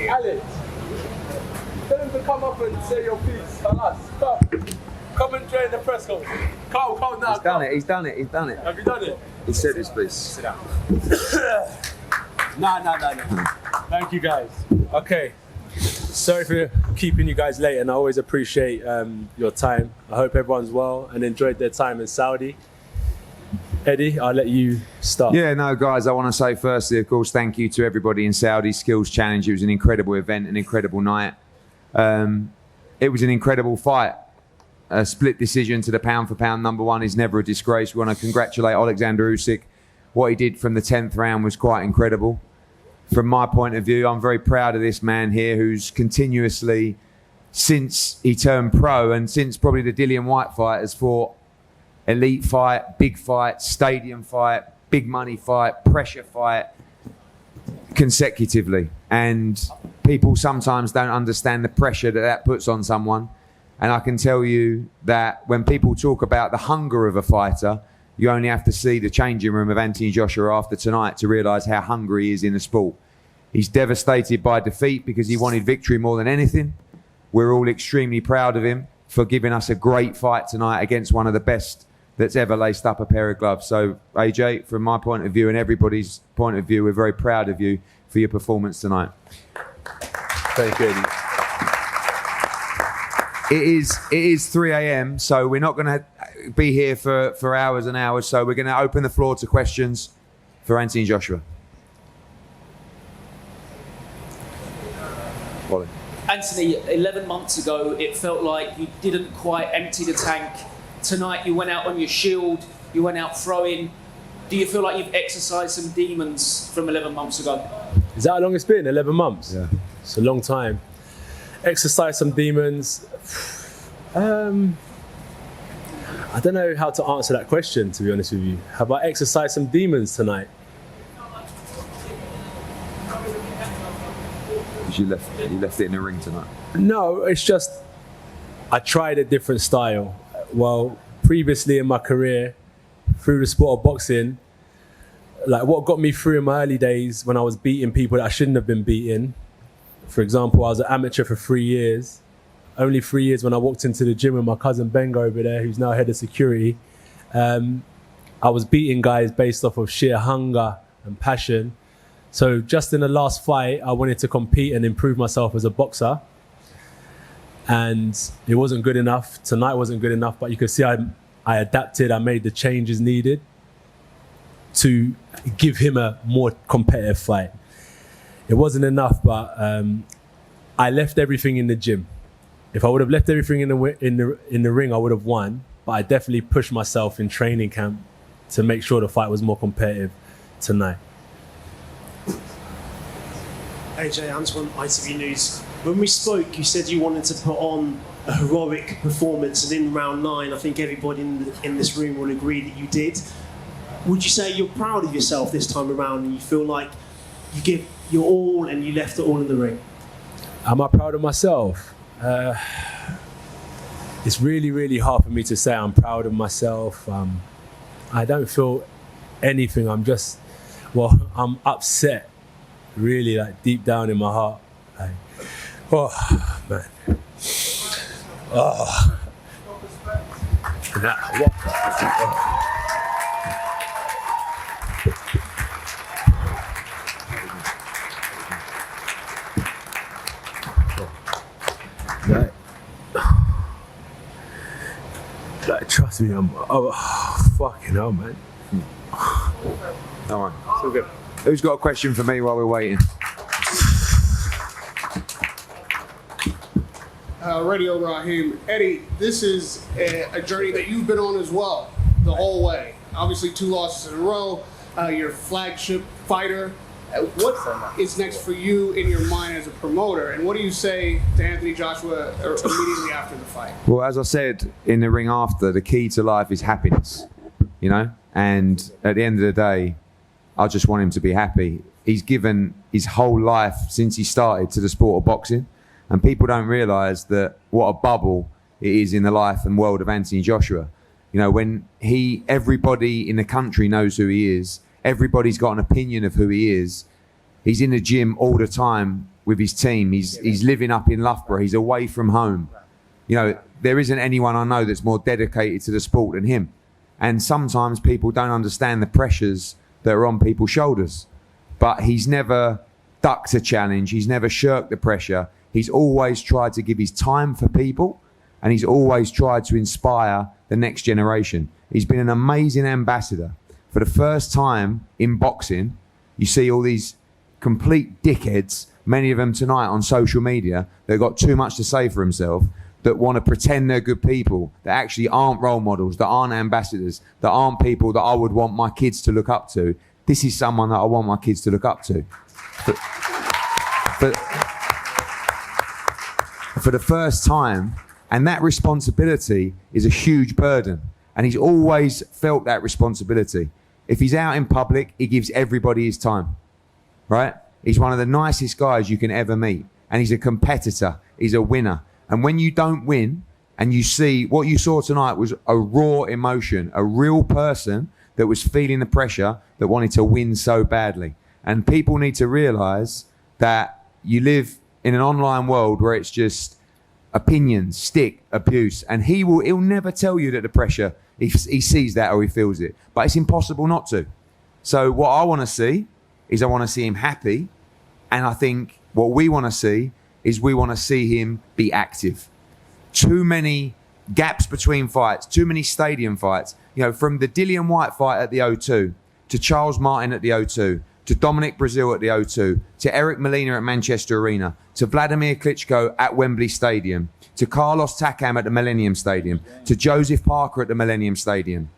Alex, tell him to come up and say your piece. Come and join the press conference. Come now. He's done it. Have you done it? He said his piece. Sit down. No. Thank you guys. Okay. Sorry for keeping you guys late, and I always appreciate your time. I hope everyone's well and enjoyed their time in Saudi. Eddie, I'll let you start. Yeah, no, guys, I want to say firstly, of course, thank you to everybody in Saudi Skills Challenge. It was an incredible event, an incredible night. It was an incredible fight. A split decision to the pound-for-pound number one is never a disgrace. We want to congratulate Oleksandr Usyk. What he did from the 10th round was quite incredible. From my point of view, I'm very proud of this man here who's continuously, since he turned pro and since probably the Dillian Whyte fight, has fought elite fight, big fight, stadium fight, big money fight, pressure fight consecutively. And people sometimes don't understand the pressure that puts on someone. And I can tell you that when people talk about the hunger of a fighter, you only have to see the changing room of Anthony Joshua after tonight to realise how hungry he is in the sport. He's devastated by defeat because he wanted victory more than anything. We're all extremely proud of him for giving us a great fight tonight against one of the best that's ever laced up a pair of gloves. So, AJ, from my point of view and everybody's point of view, we're very proud of you for your performance tonight. Thank you, Eddie. It is 3 a.m, so we're not going to be here for hours and hours. So we're going to open the floor to questions for Anthony Joshua. Ollie. Anthony, 11 months ago, it felt like you didn't quite empty the tank. Tonight, you went out on your shield, you went out throwing. Do you feel like you've exercised some demons from 11 months ago? Is that how long it's been? 11 months? Yeah. It's a long time. Exercise some demons. I don't know how to answer that question, to be honest with you. Have I exercised some demons tonight? Because you left it in the ring tonight. No, it's just I tried a different style. Well, previously in my career, through the sport of boxing, like what got me through in my early days when I was beating people that I shouldn't have been beating. For example, I was an amateur for 3 years. Only 3 years when I walked into the gym with my cousin Bengo over there, who's now head of security. I was beating guys based off of sheer hunger and passion. So just in the last fight, I wanted to compete and improve myself as a boxer. And it wasn't good enough. Tonight wasn't good enough, but you could see I adapted. I made the changes needed to give him a more competitive fight. It wasn't enough, but I left everything in the gym. If I would have left everything in the ring, I would have won. But I definitely pushed myself in training camp to make sure the fight was more competitive tonight. AJ, Antoine, ITV News. When we spoke, you said you wanted to put on a heroic performance, and in round 9, I think everybody in this room will agree that you did. Would you say you're proud of yourself this time around, and you feel like you give your all and you left it all in the ring? Am I proud of myself? It's really, really hard for me to say I'm proud of myself. I don't feel anything. I'm upset, really, like deep down in my heart. Like, oh, man. Oh. Trust me, fucking hell, man. All right. It's all good. Who's got a question for me while we're waiting? Radio Raheem. Eddie, this is a journey that you've been on as well, the whole way. Obviously 2 losses in a row, your flagship fighter. What is next for you in your mind as a promoter, and what do you say to Anthony Joshua immediately after the fight? Well, as I said in the ring after, the key to life is happiness, you know? And at the end of the day, I just want him to be happy. He's given his whole life since he started to the sport of boxing, and people don't realise that what a bubble it is in the life and world of Anthony Joshua. You know, when everybody in the country knows who he is, everybody's got an opinion of who he is. He's in the gym all the time with his team. He's living up in Loughborough. He's away from home. You know, there isn't anyone I know that's more dedicated to the sport than him. And sometimes people don't understand the pressures that are on people's shoulders. But he's never ducked a challenge. He's never shirked the pressure. He's always tried to give his time for people, and he's always tried to inspire the next generation. He's been an amazing ambassador. For the first time in boxing, you see all these complete dickheads, many of them tonight on social media, that got too much to say for himself, that want to pretend they're good people, that actually aren't role models, that aren't ambassadors, that aren't people that I would want my kids to look up to. This is someone that I want my kids to look up to. But for the first time, and that responsibility is a huge burden. And he's always felt that responsibility. If he's out in public, he gives everybody his time, right? He's one of the nicest guys you can ever meet. And he's a competitor. He's a winner. And when you don't win, and you see what you saw tonight was a raw emotion, a real person that was feeling the pressure, that wanted to win so badly. And people need to realise that you live in an online world where it's just opinions, stick, abuse. And he'll never tell you that the pressure, he sees that or he feels it. But it's impossible not to. So what I want to see is I want to see him happy. And I think what we want to see is we want to see him be active. Too many gaps between fights, too many stadium fights. You know, from the Dillian White fight at the O2, to Charles Martin at the O2, to Dominic Brazil at the O2, to Eric Molina at Manchester Arena, to Vladimir Klitschko at Wembley Stadium, to Carlos Takam at the Millennium Stadium, to Joseph Parker at the Millennium Stadium,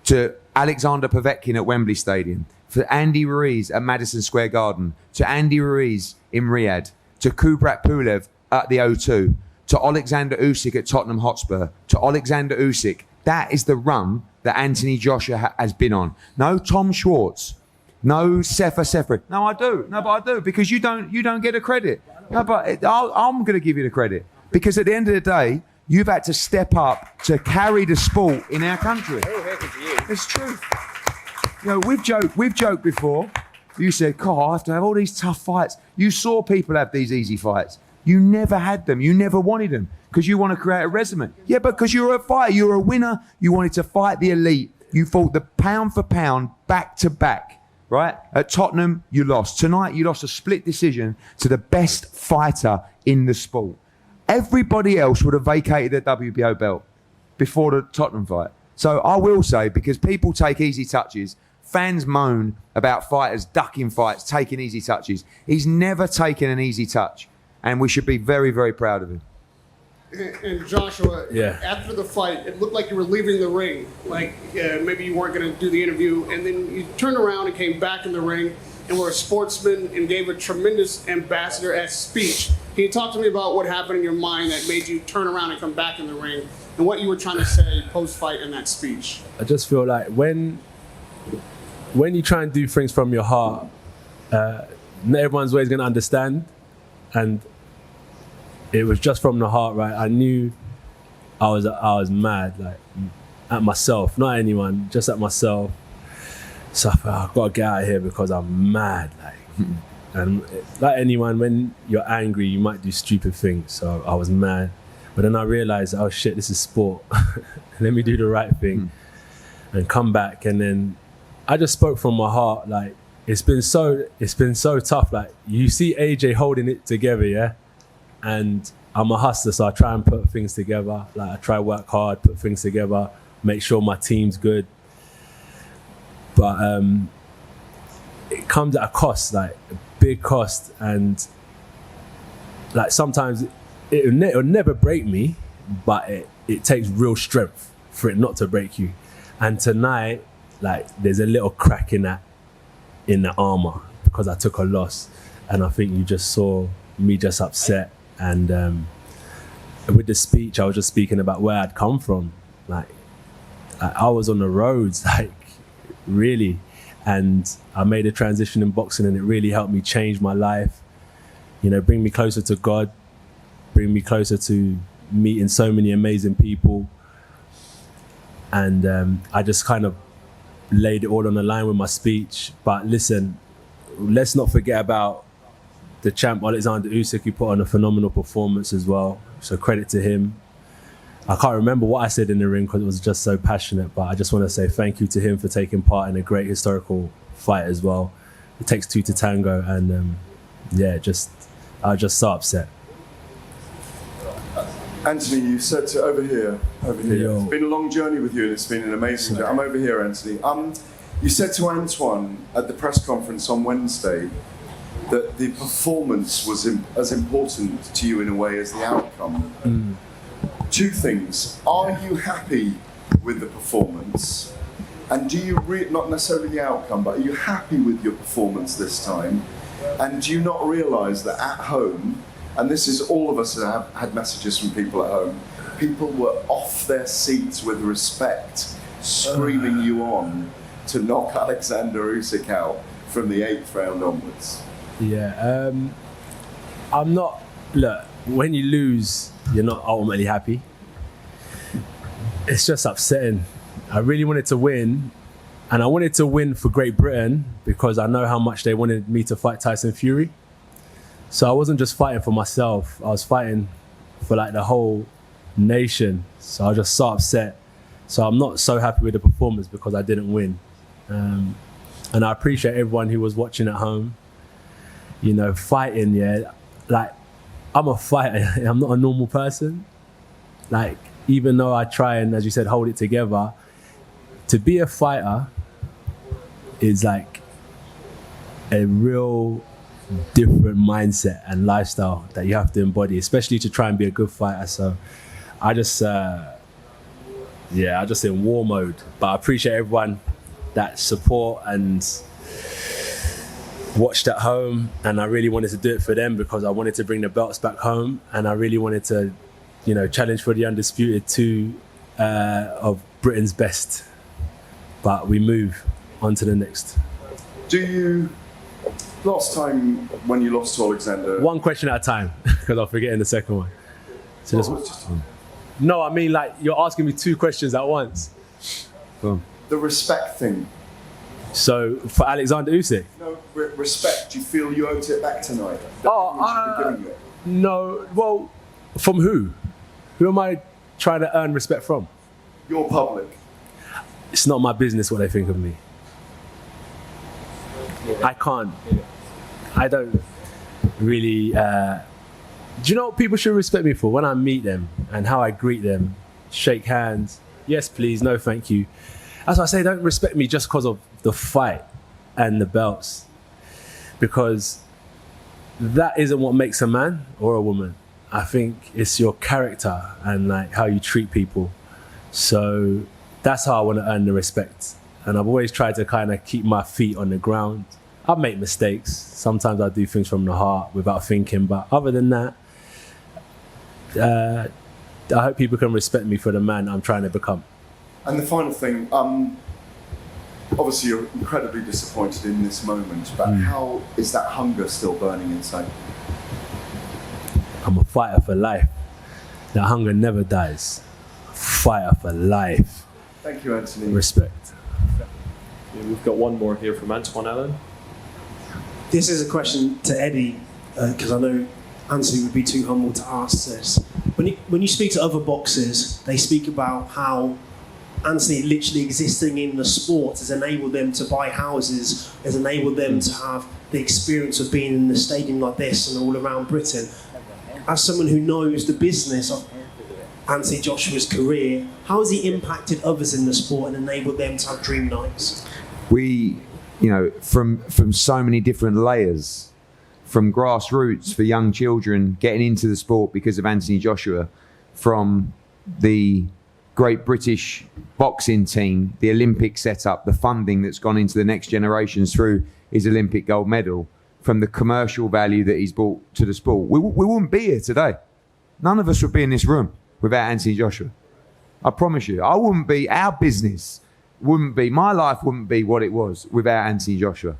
to Alexander Povetkin at Wembley Stadium, for Andy Ruiz at Madison Square Garden, to Andy Ruiz in Riyadh, to Kubrat Pulev at the O2, to Oleksandr Usyk at Tottenham Hotspur, to Oleksandr Usyk. That is the run that Anthony Joshua has been on. No Tom Schwartz. No Sefer Sefer. No, I do. No, but I do, because you don't get the credit. No, but I'm going to give you the credit, because at the end of the day, you've had to step up to carry the sport in our country. It's true. You know, we've joked before. You said, "God, I have to have all these tough fights." You saw people have these easy fights. You never had them. You never wanted them, because you want to create a resume. Yeah, but because you're a fighter, you're a winner. You wanted to fight the elite. You fought the pound for pound, back to back. Right? At Tottenham, you lost. Tonight, you lost a split decision to the best fighter in the sport. Everybody else would have vacated the WBO belt before the Tottenham fight. So I will say, because people take easy touches, fans moan about fighters ducking fights, taking easy touches. He's never taken an easy touch, and we should be very, very proud of him. And Joshua, after the fight, it looked like you were leaving the ring. Like maybe you weren't going to do the interview, and then you turned around and came back in the ring and were a sportsman and gave a tremendous ambassador-esque speech. Can you talk to me about what happened in your mind that made you turn around and come back in the ring, and what you were trying to say post-fight in that speech? I just feel like when you try and do things from your heart, not everyone's always going to understand, and it was just from the heart, right? I knew I was mad, like at myself, not anyone, just at myself. So I thought, I've got to get out of here because I'm mad, like. And like anyone, when you're angry, you might do stupid things. So I was mad, but then I realized, oh shit, this is sport. Let me do the right thing and come back. And then I just spoke from my heart. Like it's been so tough. Like you see AJ holding it together, yeah. And I'm a hustler, so I try and put things together. Like I try to work hard, put things together, make sure my team's good. But it comes at a cost, like a big cost. And like sometimes it'll never break me, but it takes real strength for it not to break you. And tonight, like there's a little crack in that armor because I took a loss. And I think you just saw me just upset. And with the speech, I was just speaking about where I'd come from. Like I was on the roads, like really. And I made a transition in boxing, and it really helped me change my life. You know, bring me closer to God, bring me closer to meeting so many amazing people. And I just kind of laid it all on the line with my speech. But listen, let's not forget about the champ Oleksandr Usyk, who put on a phenomenal performance as well. So credit to him. I can't remember what I said in the ring because it was just so passionate, but I just want to say thank you to him for taking part in a great historical fight as well. It takes two to tango, and I was just so upset. Anthony, you said to over here. Yo. It's been a long journey with you, and it's been an amazing journey. I'm over here, Anthony. You said to Antoine at the press conference on Wednesday that the performance was as important to you in a way as the outcome. Two things. Are you happy with the performance? And do you, not necessarily the outcome, but are you happy with your performance this time? And do you not realise that at home, and this is all of us that have had messages from people at home, people were off their seats with respect, screaming you on to knock Oleksandr Usyk out from the 8th round onwards? Yeah, I'm not. Look, when you lose, you're not ultimately happy. It's just upsetting. I really wanted to win, and I wanted to win for Great Britain because I know how much they wanted me to fight Tyson Fury. So I wasn't just fighting for myself, I was fighting for like the whole nation. So I was just so upset. So I'm not so happy with the performance because I didn't win. And I appreciate everyone who was watching at home. You know, fighting, yeah, like I'm a fighter, I'm not a normal person. Like, even though I try and, as you said, hold it together, to be a fighter is like a real different mindset and lifestyle that you have to embody, especially to try and be a good fighter. So I just, I just in war mode. But I appreciate everyone that support and watched at home, and I really wanted to do it for them because I wanted to bring the belts back home, and I really wanted to, you know, challenge for the undisputed 2 of Britain's best. But we move on to the next. Last time when you lost to Oleksandr... One question at a time, because I'm forgetting the second one. So no, I mean, like, you're asking me 2 questions at once. The respect thing. So, for Oleksandr Usyk? No, respect. Do you feel you owed it back tonight? No. Well, from who? Who am I trying to earn respect from? Your public. It's not my business what they think of me. I can't. I don't really... do you know what people should respect me for? When I meet them and how I greet them, shake hands, yes please, no thank you. That's why I say don't respect me just because of the fight and the belts. Because that isn't what makes a man or a woman. I think it's your character and like how you treat people. So that's how I want to earn the respect. And I've always tried to kind of keep my feet on the ground. I make mistakes. Sometimes I do things from the heart without thinking. But other than that, I hope people can respect me for the man I'm trying to become. And the final thing, obviously you're incredibly disappointed in this moment, but how is that hunger still burning inside? I'm a fighter for life. That hunger never dies. Fighter for life. Thank you, Anthony. Respect. Yeah, we've got one more here from Antoine Allen. This is a question to Eddie, because I know Anthony would be too humble to ask this. When you speak to other boxers, they speak about how Anthony literally existing in the sport has enabled them to buy houses, has enabled them to have the experience of being in a stadium like this and all around Britain. As someone who knows the business of Anthony Joshua's career, how has he impacted others in the sport and enabled them to have dream nights? We, from so many different layers, from grassroots for young children getting into the sport because of Anthony Joshua, from the Great British boxing team, the Olympic setup, the funding that's gone into the next generations through his Olympic gold medal, from the commercial value that he's brought to the sport. We wouldn't be here today. None of us would be in this room without Anthony Joshua. I promise you. Our business wouldn't be, my life wouldn't be what it was without Anthony Joshua.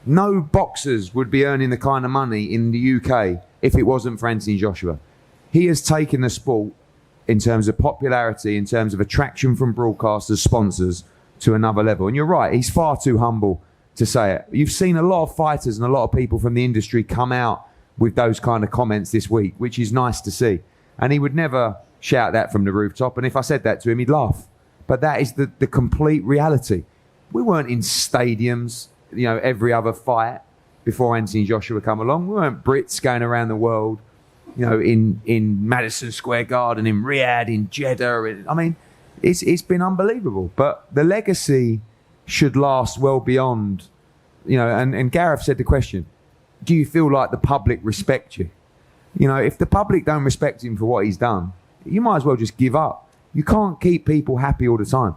No boxers would be earning the kind of money in the UK if it wasn't for Anthony Joshua. He has taken the sport in terms of popularity, in terms of attraction from broadcasters, sponsors, to another level. And you're right, he's far too humble to say it. You've seen a lot of fighters and a lot of people from the industry come out with those kind of comments this week, which is nice to see. And he would never shout that from the rooftop. And if I said that to him, he'd laugh. But that is the complete reality. We weren't in stadiums, every other fight before Anthony Joshua come along. We weren't Brits going around the world, in Madison Square Garden, in Riyadh, in Jeddah. I mean, it's been unbelievable. But the legacy should last well beyond, and Gareth said the question, do you feel like the public respect you? If the public don't respect him for what he's done, you might as well just give up. You can't keep people happy all the time.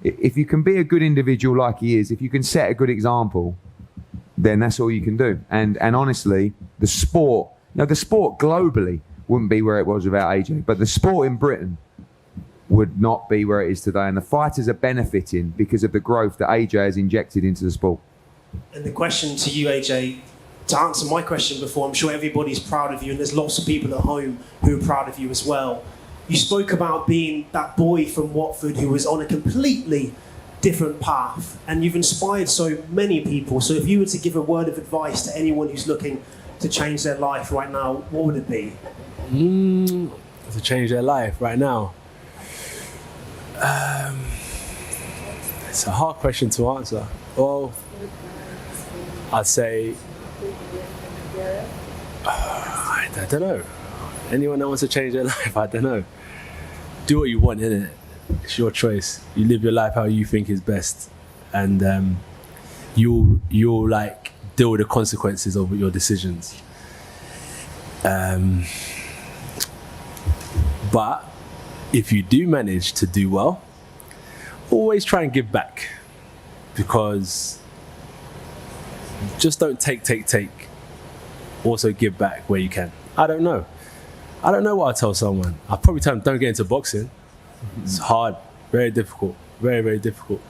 If you can be a good individual like he is, if you can set a good example, then that's all you can do. And honestly, the sport globally wouldn't be where it was without AJ, but the sport in Britain would not be where it is today. And the fighters are benefiting because of the growth that AJ has injected into the sport. And the question to you, AJ, to answer my question before, I'm sure everybody's proud of you, and there's lots of people at home who are proud of you as well. You spoke about being that boy from Watford who was on a completely different path, and you've inspired so many people. So if you were to give a word of advice to anyone who's looking to change their life right now, what would it be? To change their life right now? It's a hard question to answer. Well, I'd say, I don't know. Anyone that wants to change their life, I don't know. Do what you want, innit? It's your choice. You live your life how you think is best, and you'll deal with the consequences of your decisions. But if you do manage to do well, always try and give back, because just don't take. Also give back where you can. I don't know what I'll tell someone. I'll probably tell them, don't get into boxing. It's hard, very difficult, very, very difficult.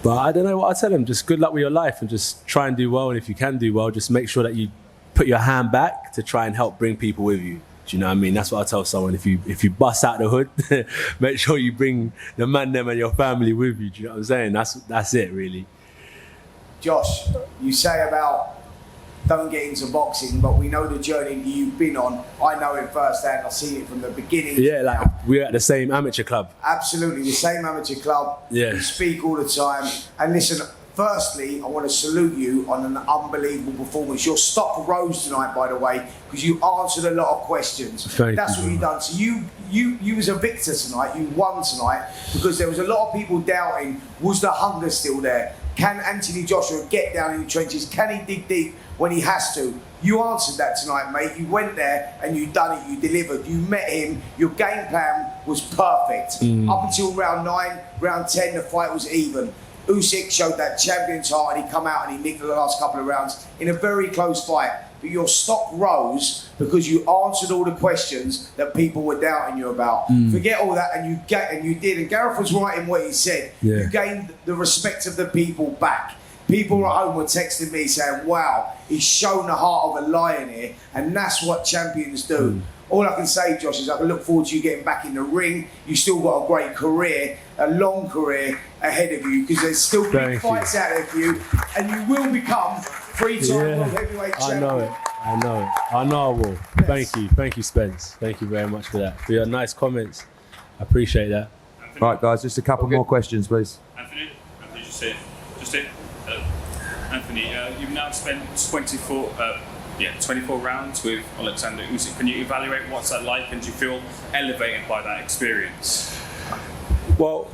But I don't know what I'll tell them. Just good luck with your life and just try and do well. And if you can do well, just make sure that you put your hand back to try and help bring people with you. Do you know what I mean? That's what I tell someone. If you bust out the hood, make sure you bring the man, them and your family with you. Do you know what I'm saying? That's it, really. Josh, you say about don't get into boxing, but we know the journey you've been on. I know it firsthand. I've seen it from the beginning. Yeah, like we're at the same amateur club. Absolutely, the same amateur club. Yeah. You speak all the time. And listen, firstly, I want to salute you on an unbelievable performance. Your stop rose tonight, by the way, because you answered a lot of questions. That's what you've done. So you was a victor tonight. You won tonight because there was a lot of people doubting, was the hunger still there? Can Anthony Joshua get down in the trenches? Can he dig deep when he has to? You answered that tonight, mate. You went there and you done it. You delivered. You met him. Your game plan was perfect. Up until round 9, round 10, the fight was even. Usyk showed that champion's heart, and he come out and he nicked the last couple of rounds in a very close fight. But your stock rose because you answered all the questions that people were doubting you about. Forget all that, and you did. And Gareth was right in what he said. Yeah. You gained the respect of the people back. People at home were texting me saying, wow, he's shown the heart of a lion here, and that's what champions do. All I can say, Josh, is I can look forward to you getting back in the ring. You've still got a great career, a long career ahead of you, because there's still big fights out there for you, and you will become three-time world heavyweight champion. I know I will. Yes. Thank you, Spence. Thank you very much for that. For your nice comments. I appreciate that. Anthony. Right, guys, just a couple more questions, please. Anthony, just here. Anthony, you've now spent 24 rounds with Oleksandr Usyk. Can you evaluate what's that like, and do you feel elevated by that experience? Well,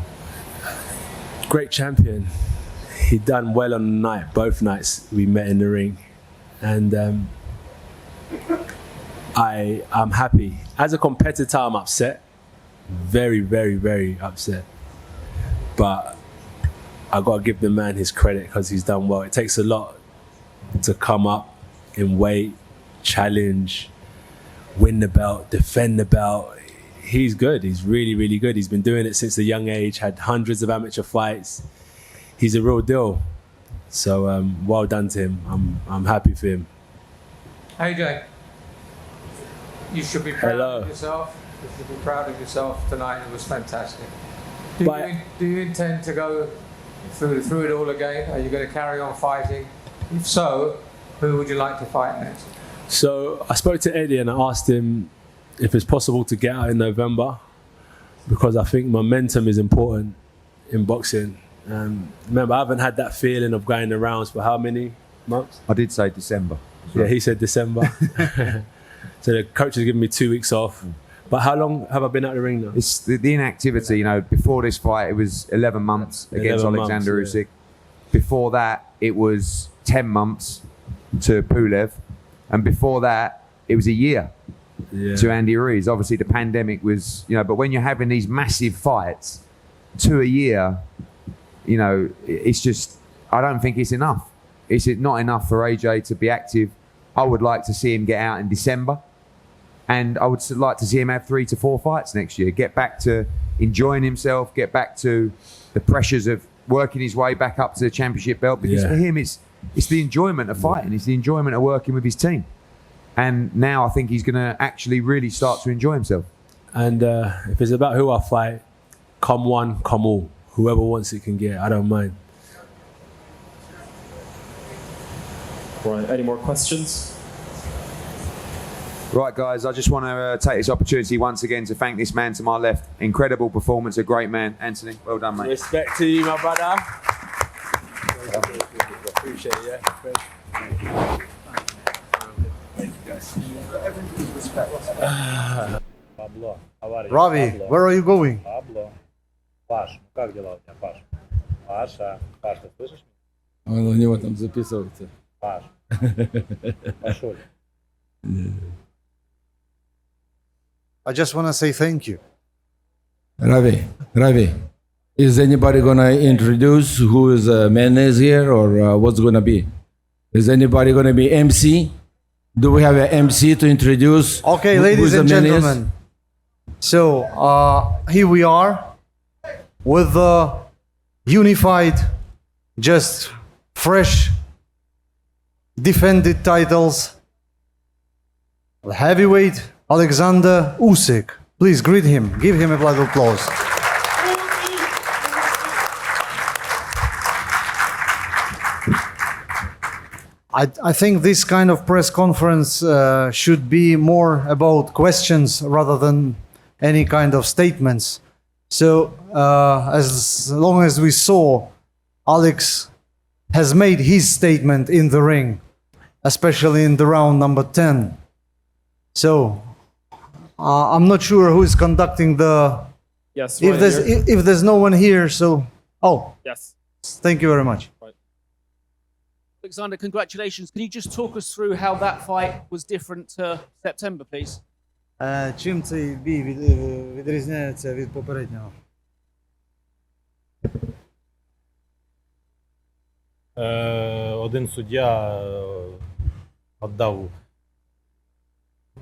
great champion. He done well on the night. Both nights we met in the ring, and I'm happy. As a competitor, I'm upset. Very, very, very upset. But I got to give the man his credit because he's done well. It takes a lot to come up in weight, challenge, win the belt, defend the belt. He's good. He's really, really good. He's been doing it since a young age, had hundreds of amateur fights. He's a real deal. So well done to him. I'm happy for him. AJ, you should be proud of yourself. You should be proud of yourself tonight. It was fantastic. Do you intend to go through it all again? Are you going to carry on fighting? If so, who would you like to fight next? So I spoke to Eddie and I asked him if it's possible to get out in November, because I think momentum is important in boxing. Remember, I haven't had that feeling of going the rounds for how many months? I did say December. Yeah, he said December. So the coach has given me 2 weeks off. But how long have I been out the ring now? It's the inactivity, you know, before this fight, it was 11 months against 11 Oleksandr months, Usyk. Before that, it was 10 months to Pulev. And before that, it was a year to Andy Ruiz. Obviously, the pandemic was, you know, but when you're having these massive fights to a year, you know, it's just, I don't think it's enough. It's not enough for AJ to be active. I would like to see him get out in December. And I would like to see him have 3 to 4 fights next year. Get back to enjoying himself. Get back to the pressures of working his way back up to the championship belt. Because for him, it's the enjoyment of fighting. It's the enjoyment of working with his team. And now I think he's going to actually really start to enjoy himself. And if it's about who I fight, come one, come all. Whoever wants it can get. I don't mind. Right, any more questions? Right, guys, I just want to take this opportunity once again to thank this man to my left. Incredible performance, a great man. Anthony, well done, mate. Respect to you, my brother. Appreciate it, yeah. Thank you, guys. Everybody's respect. Pablo, how are you? Ravi, Pablo. where are you going? Пабло. Паш, как дела у тебя, Паш? Паша, Паш, ты слышишь меня? Он у него там записывается. Паш. Пашуль. I just want to say thank you. Ravi, is anybody gonna introduce who is mayonnaise here, or what's gonna be? Is anybody gonna be MC? Do we have an MC to introduce? Okay, who's ladies the and mayonnaise? gentlemen. So here we are with the unified, just fresh, defended titles. The heavyweight Oleksandr Usyk. Please greet him. Give him a loud applause. I think this kind of press conference should be more about questions rather than any kind of statements. So as long as we saw, Alex has made his statement in the ring, especially in the round number 10. So I'm not sure who is conducting the. Yes. If there's no one here, so Yes. Thank you very much. Alexander, congratulations. Can you just talk us through how that fight was different to September, please? Чим цей бій відрізняється від попереднього? Один суддя віддав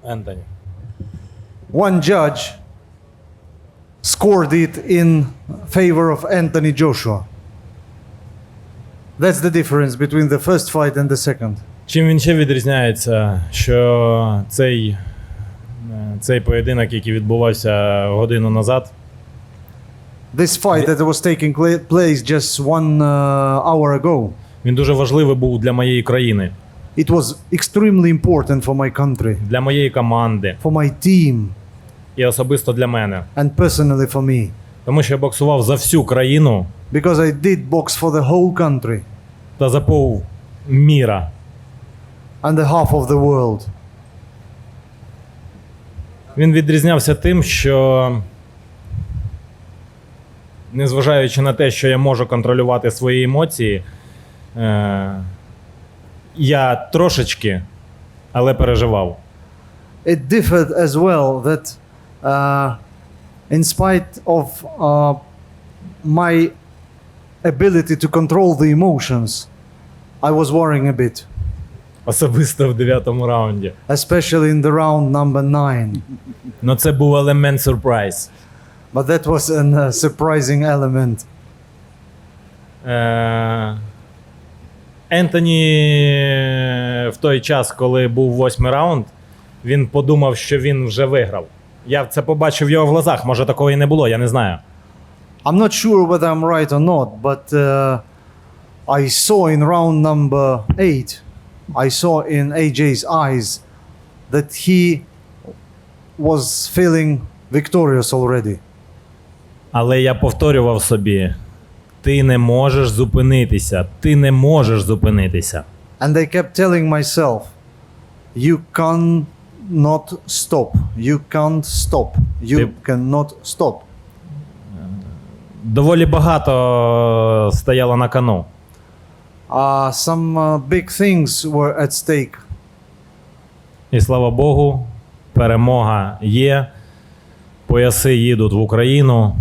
Ентоні. One judge scored it in favor of Anthony Joshua. That's the difference between the first fight and the second. Чим він ще відрізняється, що цей поєдинок, який відбувався годину назад, This fight that was taking place just 1 hour ago. Він дуже важливий був для моєї країни. It was extremely important for my country. Для моєї команди. For my team. І особисто для мене. And personally for me. Тому що я боксував за всю країну. Because I did box for the whole country. Та за пів міра. And the half of the world. Він відрізнявся тим, що незважаючи на те, що я можу контролювати свої емоції, я трошечки, але переживав. It differed as well that in spite of my ability to control the emotions, I was worrying a bit. Особисто в 9-му раунді. Especially in the round number 9. Но це був елемент сюрприз. But that was a surprising element. Ентоні в той час, коли був 8-й раунд, він подумав, що він вже виграв. Я це побачив в його глазах, може такого і не було, я не знаю. I'm not sure whether I'm right or not, but I saw in round number 8, I saw in AJ's eyes that he was feeling victorious already. Але я повторював собі, ти не можеш зупинитися, ти не можеш зупинитися. And I kept telling myself, you cannot stop, you can't stop, you cannot stop. Доволі багато стояло на кону. Some big things were at stake. І слава Богу, перемога є. Пояси їдуть в Україну.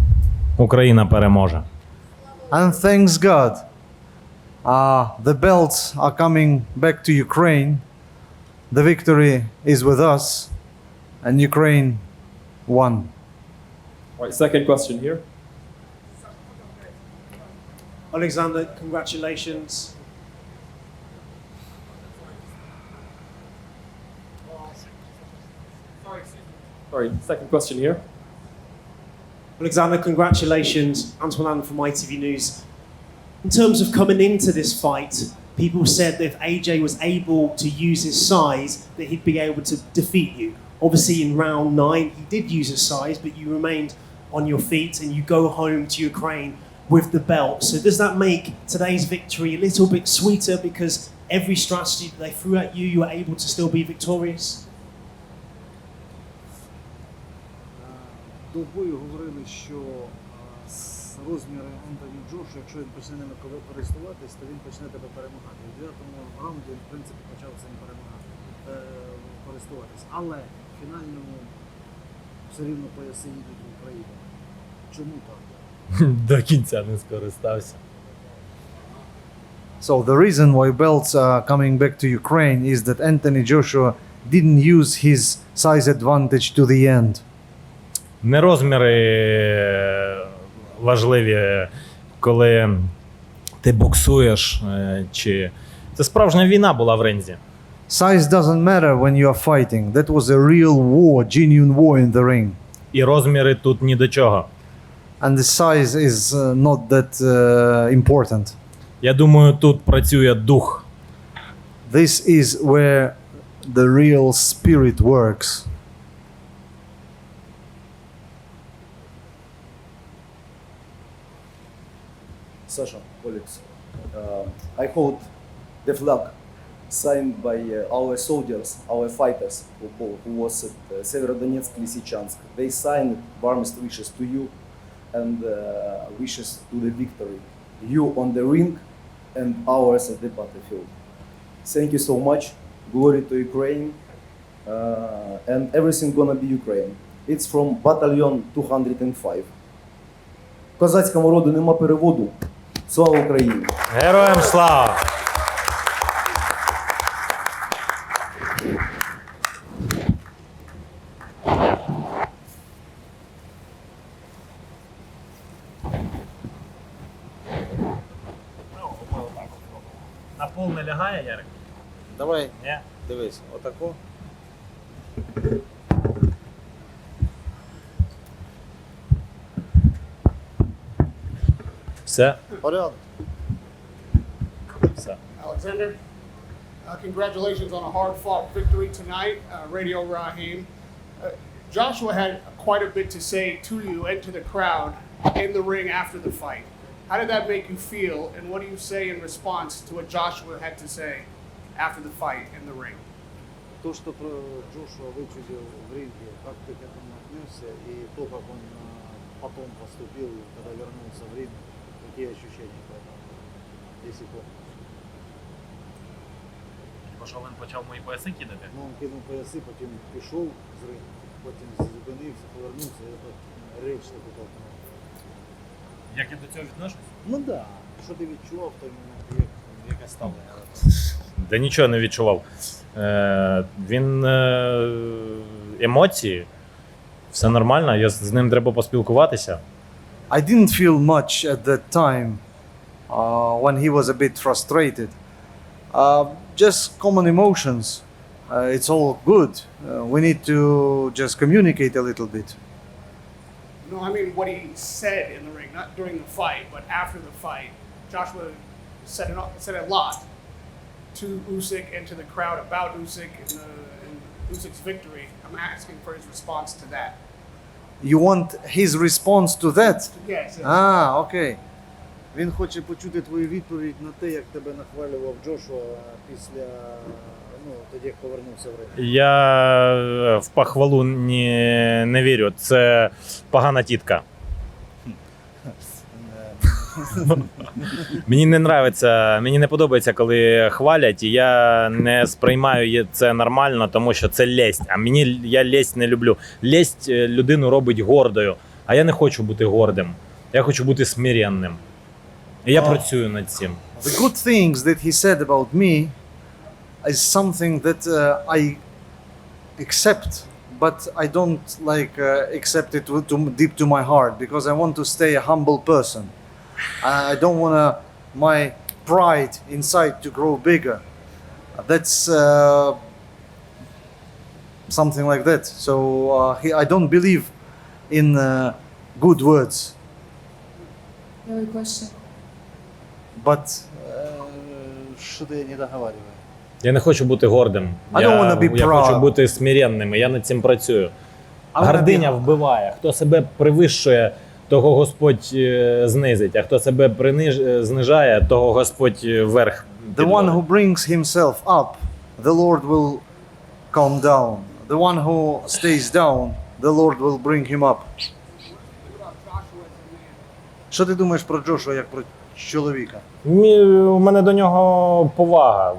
Україна переможе. And thanks God, the belts are coming back to Ukraine. The victory is with us, and Ukraine won. All right, second question here. Oleksandr, congratulations. Sorry, second question here. Oleksandr, congratulations. Antoine from ITV News. In terms of coming into this fight, people said that if AJ was able to use his size, that he'd be able to defeat you. Obviously, in round 9, he did use his size, but you remained on your feet and you go home to Ukraine with the belt. So does that make today's victory a little bit sweeter because every strategy that they threw at you, you were able to still be victorious? До бою говорили, що розміри Ентоні Джошу, якщо він почне ними користуватись, то він почне тебе перемагати. У 9-му раунді він, в принципі, почав цим користуватись. Але в фінальному все рівно пояси йдуть в Україну. Чому так? До кінця не скористався. So the reason why belts are coming back to Ukraine is that Anthony Joshua didn't use his size advantage to the end. Не розміри важливі, коли ти боксуєш, чи це справжня війна була в ринзі. Size doesn't matter when you are fighting. That was a real war, genuine war in the ring. І розміри тут ні до чого. And the size is not that important. Я думаю, тут працює дух. This is where the real spirit works. Sasha, Olex, I hold the flag signed by our soldiers, our fighters who was at Severodonetsk, Lysychansk. They signed warmest wishes to you and wishes to the victory. You on the ring and ours at the battlefield. Thank you so much. Glory to Ukraine. And everything gonna be Ukraine. It's from Battalion 205. Козацькому роду нема переводу. Слава Україні! Героям слава! На пол не лягає, Ярик? Давай, Ні? дивись, отако. Все? Порядок. Все. Alexander, congratulations on a hard-fought victory tonight, Radio Raheem. Joshua had quite a bit to say to you and to the crowd in the ring after the fight. How did that make you feel, and what do you say in response to what Joshua had to say after the fight in the ring? То, что Джошуа вычудил в ринге, как ты к этому отнесся, и то, как он потом поступил, когда вернулся в ринг, какие ощущения по этому, если помнишь? Що він почав мої пояси кидати? Ну, він кинув пояси, потім пішов з рингу, потім зупинився, повернувся, і от річ таку толкнув. Як я до цього відношусь? Ну так, да. Що ти відчував в той момент, яке ставлення? Да нічого не відчував. Він емоції, все нормально, з ним треба поспілкуватися. I didn't feel much at that time when he was a bit frustrated. Just common emotions. It's all good. We need to just communicate a little bit. No, I mean what he said in the ring not during the fight, but after the fight, Joshua said a lot to Usyk and to the crowd about Usyk and Usyk's victory. I'm asking for his response to that. You want his response to that? Yes. Окей. Він хоче почути твою відповідь на те, як тебе нахвалював Джошуа після, тоді як повернувся в ринг. Я в похвалу не вірю. Це погана тітка. Мені не подобається, коли хвалять, і я не сприймаю це нормально, тому що це лесть. А я лесть не люблю. Лесть людину робить гордою, а я не хочу бути гордим. Я хочу бути смиренним. І я працюю над цим. The good things that he said about me is something that I accept, but I don't accept it deep to my heart because I want to stay a humble person. I don't want my pride inside to grow bigger. That's something like that. So I don't believe in good words. Your question. But что-то я не договариваю. Я не хочу бути гордим. Я хочу бути смиренним, і я над цим працюю. Гординя вбиває. Хто себе перевищує, того Господь знизить, а хто себе знижає, того Господь вверх підводить. The one who brings himself up, the Lord will come down. The one who stays down, the Lord will bring him up. Що ти думаєш про Джошуа як про чоловіка? У мене до нього повага.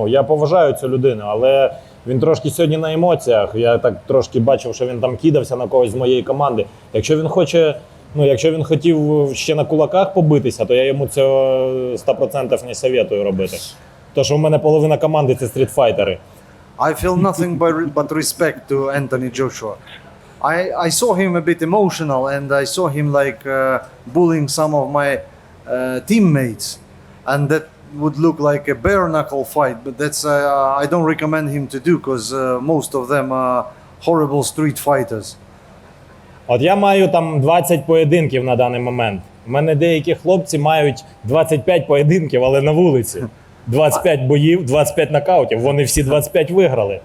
Я поважаю цю людину, але він трошки сьогодні на емоціях. Я так трошки бачив, що він там кидався на когось з моєї команди. Якщо він хотів ще на кулаках побитися, то я йому цього 100% не советую робити. Тому що у мене половина команди – це стрітфайтери. I feel nothing but respect to Anthony Joshua. I saw him a bit emotional and I saw him bullying some of my teammates, and that would look like a bare knuckle fight, but that's I don't recommend him to do because most of them are horrible street fighters. От я маю там 20 поєдинків на даний момент. У мене деякі хлопці мають 25 поєдинків, але на вулиці. 25 боїв, 25 нокаутів, вони всі 25 виграли.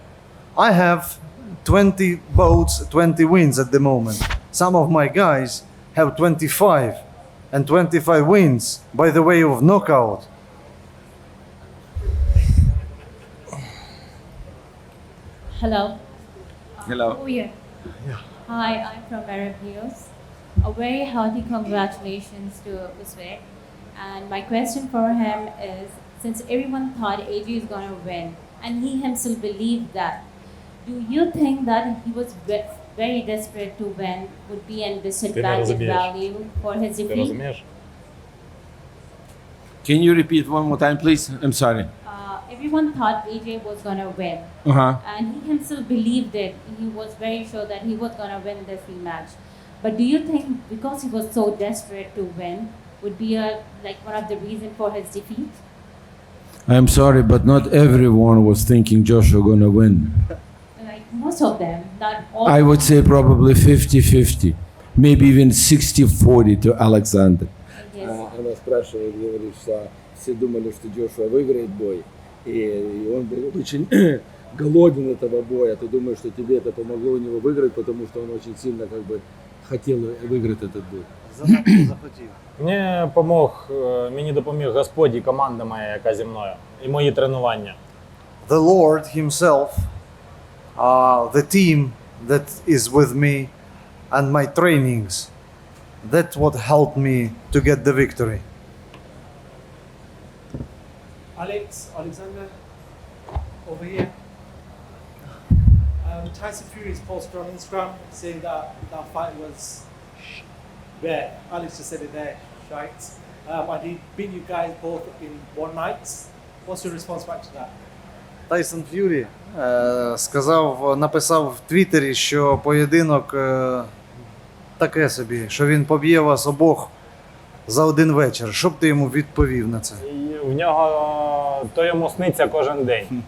I have 20 bouts, 20 wins at the moment. Some of my guys have 25 and 25 wins by the way of knockout. Hello. Hello. Oh, yeah. Hi, I'm from Arab News. A very hearty congratulations to Usyk. And my question for him is, since everyone thought AJ is going to win, and he himself believed that, do you think that he was very desperate to win would be an disadvantage value for his defeat? Can you repeat one more time, please? I'm sorry. Everyone thought AJ was going to win. And he himself believed it. He was very sure that he was going to win this rematch. But do you think because he was so desperate to win would be one of the reasons for his defeat? I'm sorry, but not everyone was thinking Joshua gonna win. Most of them, not all. I would say probably 50-50. Maybe even 60-40 to Oleksandr. Она спрашивает, говорит, что все думали, что Джошуа выиграет бой. И он был очень голоден этого боя. Ты думаешь, что тебе это помогло у него выиграть, потому что он очень сильно хотел выиграть этот бой. Захотів. Мені допоміг Господь і команда моя, яка зі мною, і мої тренування. The Lord himself, the team that is with me and my trainings, that's what helped me to get the victory. Oleksandr, over here. Tyson Fury's posted on Instagram saying that fight was rare. Alex just said it there, right? And he beat you guys both in one night. What's your response back to that? Тайсон Ф'юрі написав в Твіттері, що поєдинок таке собі, що він поб'є вас обох за один вечір. Що б ти йому відповів на це? В нього то йому сниться кожен день.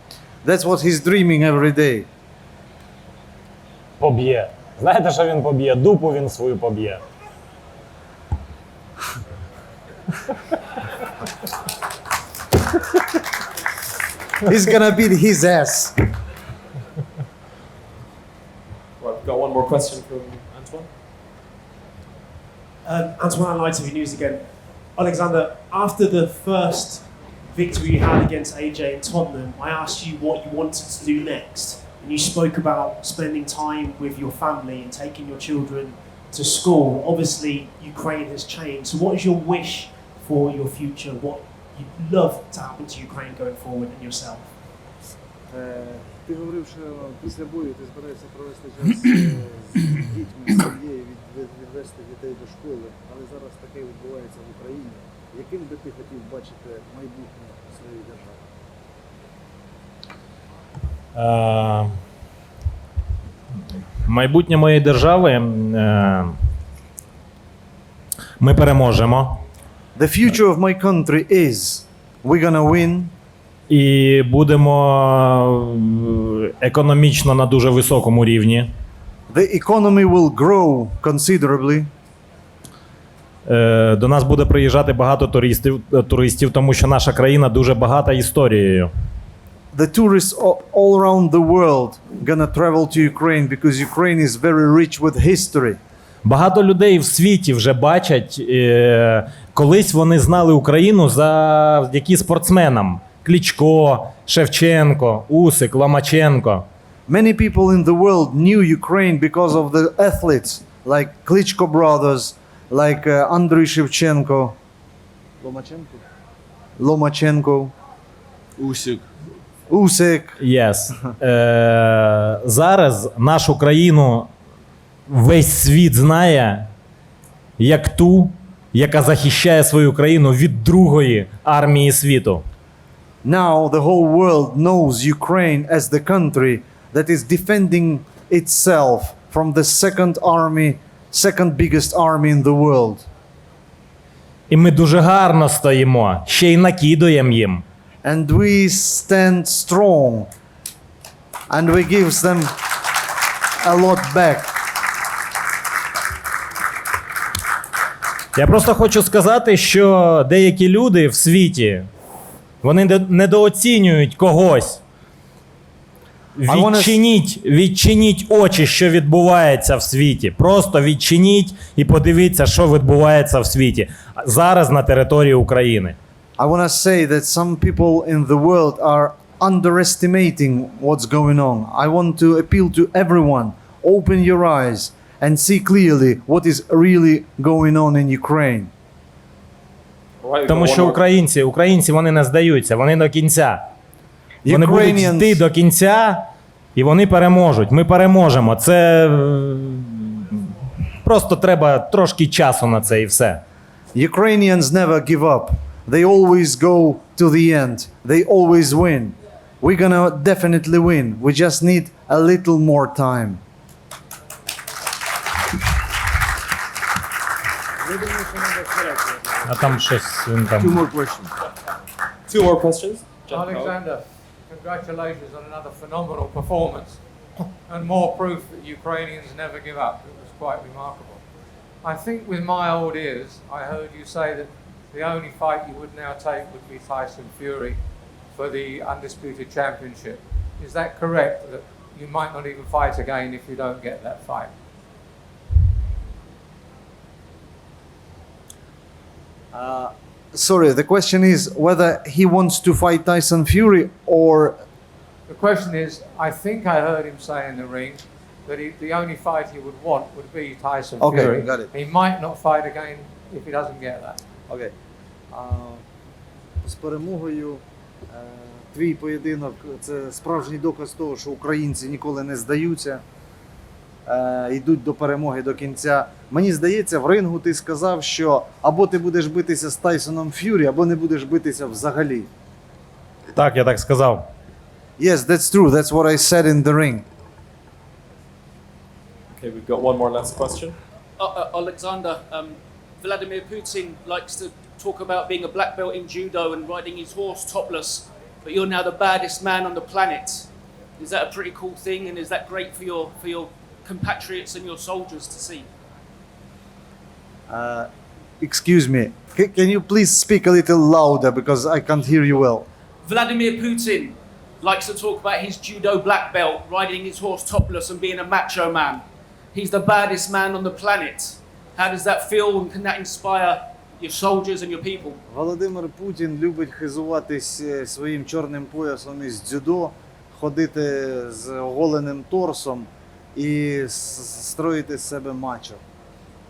That's what he's dreaming every day. Поб'є. Знаєте, що він поб'є? Дупу він свою поб'є. He's gonna beat his ass. Right, we've got one more question from Antoine. Antoine on ITV News again. Alexander, after the first victory you had against AJ in Tottenham, I asked you what you wanted to do next. And you spoke about spending time with your family and taking your children to school. Obviously, Ukraine has changed. So what is your wish for your future? What you'd love to happen to Ukraine going forward and yourself? Ти говорив, що після бою ти збираєшся провести час з дітьми, з сім'єю, відвести дітей до школи, але зараз таке відбувається в Україні. Яким би ти хотів бачити майбутнє своєї держави? Майбутнє моєї держави ми переможемо. The future of my country is we're gonna win. І будемо економічно на дуже високому рівні. The economy will grow considerably. До нас буде приїжджати багато туристів, тому що наша країна дуже багата історією. The tourists all around the world gonna travel to Ukraine because Ukraine is very rich with history. Багато людей в світі вже бачать, колись вони знали Україну завдяки спортсменам. Кличко, Шевченко, Усик, Ломаченко. Many people in the world knew Ukraine because of the athletes like Klitschko brothers, like Andriy Shevchenko, Lomachenko, Usyk. Yes. Зараз нашу країну весь світ знає як ту, яка захищає свою країну від другої армії світу. Now the whole world knows Ukraine as the country that is defending itself from the second biggest army in the world. І ми дуже гарно стоїмо, ще й накидуємо їм. And we stand strong and we give them a lot back. Я просто хочу сказати, що деякі люди в світі, вони недооцінюють когось. Відчиніть очі, що відбувається в світі. Просто відчиніть і подивіться, що відбувається в світі. Зараз на території України. I want to say that some people in the world are underestimating what's going on. I want to appeal to everyone. Open your eyes and see clearly what is really going on in Ukraine. Тому що українці вони не здаються, вони до кінця. Вони будуть йти до кінця, і вони переможуть. Ми переможемо. Це просто треба трошки часу на це і все. Ukrainians never give up. They always go to the end. They always win. We're gonna definitely win. We just need a little more time. А там щось він там. Two more questions. Alexander, congratulations on another phenomenal performance and more proof that Ukrainians never give up. It was quite remarkable. I think with my old ears, I heard you say that the only fight you would now take would be Tyson Fury for the undisputed championship. Is that correct, that you might not even fight again if you don't get that fight? Sorry, the question is whether he wants to fight Tyson Fury or... The question is, I think I heard him say in the ring that the only fight he would want would be Tyson Fury. Got it. He might not fight again if he doesn't get that. Окей. З перемогою твій поєдинок – це справжній доказ того, що українці ніколи не здаються, йдуть до перемоги до кінця. Мені здається, в рингу ти сказав, що або ти будеш битися з Тайсоном Ф'юрі, або не будеш битися взагалі. Так, я так сказав. Yes, that's true. That's what I said in the ring. Okay, we've got one more last question. Alexander, Vladimir Putin likes to talk about being a black belt in judo and riding his horse topless, but you're now the baddest man on the planet. Is that a pretty cool thing, and is that great for your compatriots and your soldiers to see? Excuse me. Can you please speak a little louder because I can't hear you well? Vladimir Putin likes to talk about his judo black belt, riding his horse topless and being a macho man. He's the baddest man on the planet. How does that feel and can that inspire your soldiers and your people? Володимир Путін любить хизуватись своїм чорним поясом із дзюдо, ходити з оголеним торсом і строїти з себе мачо.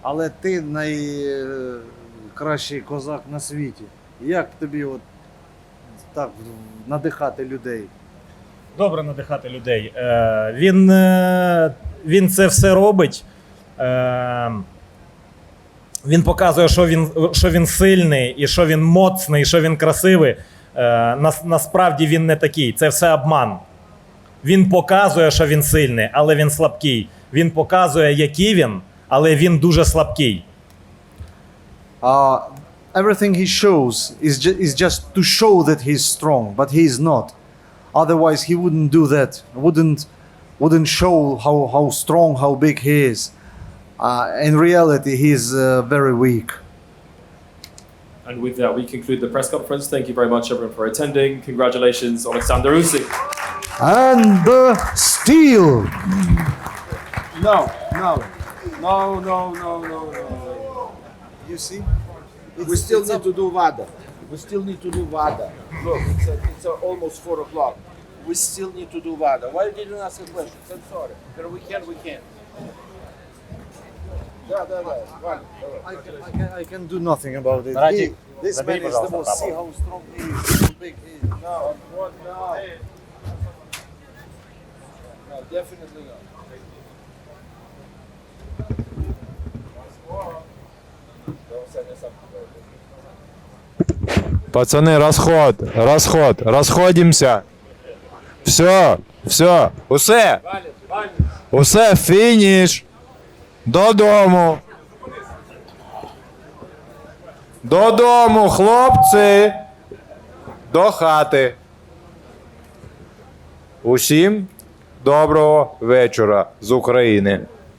Але ти найкращий козак на світі. Як тобі от так надихати людей? Добре надихати людей. Він це все робить. Він показує, що він сильний, і що він моцний, і що він красивий. Насправді він не такий. Це все обман. Він показує, що він сильний, але він слабкий. Він показує, який він, але він дуже слабкий. Everything he shows is just to show that he's strong, but he is not. Otherwise, he wouldn't do that. Wouldn't show how strong, how big he is. In reality, he's very weak. And with that, we conclude the press conference. Thank you very much, everyone, for attending. Congratulations, Oleksandr Usyk. And the steel. No. You see? We still need to do WADA. Look, it's almost 4 o'clock. We still need to do WADA. Why didn't you ask a question? I'm sorry. But we can. I can do nothing about it. This man is the most. See how strong he is, how big he is. No, definitely not. Пацаны, расходимся. Все, усе, фініш. Додому, хлопці. До хати. Усім доброго вечора з України.